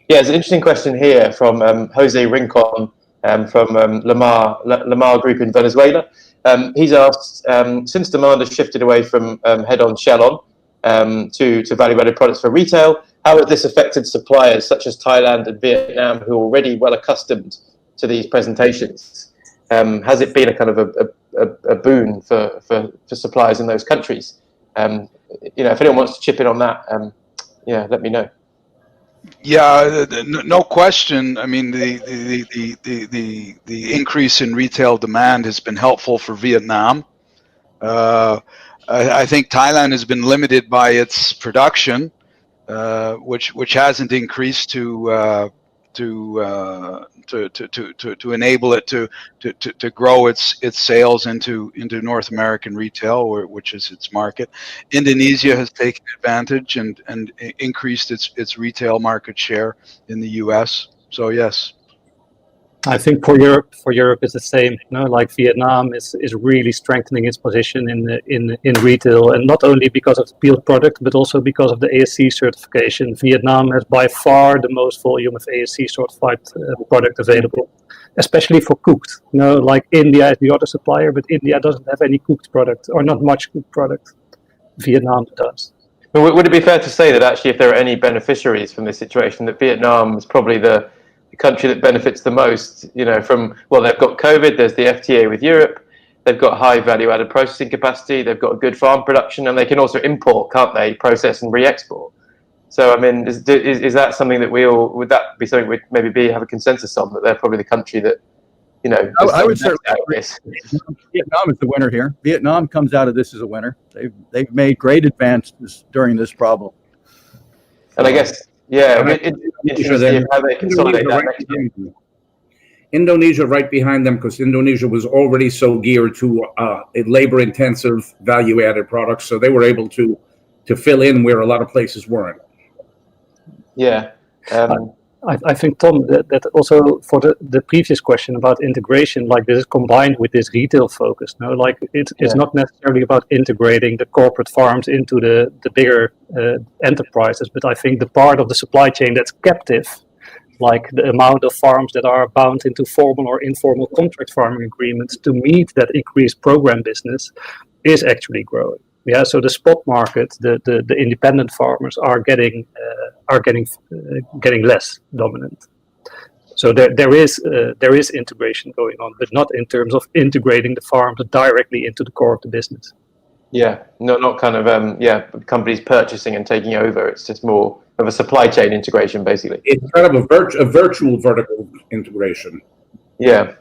Yeah, it's an interesting question here from Jose Rincon from Lamar Group in Venezuela. He's asked, since demand has shifted away from head-on, shell-on to value-added products for retail, how has this affected suppliers such as Thailand and Vietnam who are already well accustomed to these presentations? Has it been a kind of a boon for suppliers in those countries? If anyone wants to chip in on that, let me know. Yeah, no question. I mean, the increase in retail demand has been helpful for Vietnam. I think Thailand has been limited by its production, which hasn't increased to enable it to grow its sales into North American retail, which is its market. Indonesia has taken advantage and increased its retail market share in the U.S. So yes. I think for Europe it's the same. Like Vietnam is really strengthening its position in retail, and not only because of the Pijl product, but also because of the ASC certification. Vietnam has by far the most volume of ASC certified product available, especially for cooked. Like India is the other supplier, but India doesn't have any cooked product, or not much cooked product. Vietnam does. But would it be fair to say that actually, if there are any beneficiaries from this situation, that Vietnam is probably the country that benefits the most, they've got COVID, there's the FTA with Europe, they've got high value-added processing capacity, they've got a good farm production, and they can also import, can't they, process and re-export. So, I mean, is that something that would that be something we'd maybe have a consensus on, that they're probably the country that, I would certainly agree. Vietnam is the winner here. Vietnam comes out of this as a winner. They've made great advances during this problem. And I guess, interesting how they consolidate that next year. Indonesia right behind them, because Indonesia was already so geared to labor-intensive, value-added products, so they were able to fill in where a lot of places weren't. Yeah. I think, Tom, that also for the previous question about integration, like this is combined with this retail focus. Like it's not necessarily about integrating the corporate farms into the bigger enterprises, but I think the part of the supply chain that's captive, like the amount of farms that are bound into formal or informal contract farming agreements to meet that increased program business, is actually growing. Yeah, so the spot market, the independent farmers are getting less dominant. So there is integration going on, but not in terms of integrating the farms directly into the core of the business. Yeah, not kind of companies purchasing and taking over. It's just more of a supply chain integration, basically. It's kind of a virtual vertical integration. Yeah.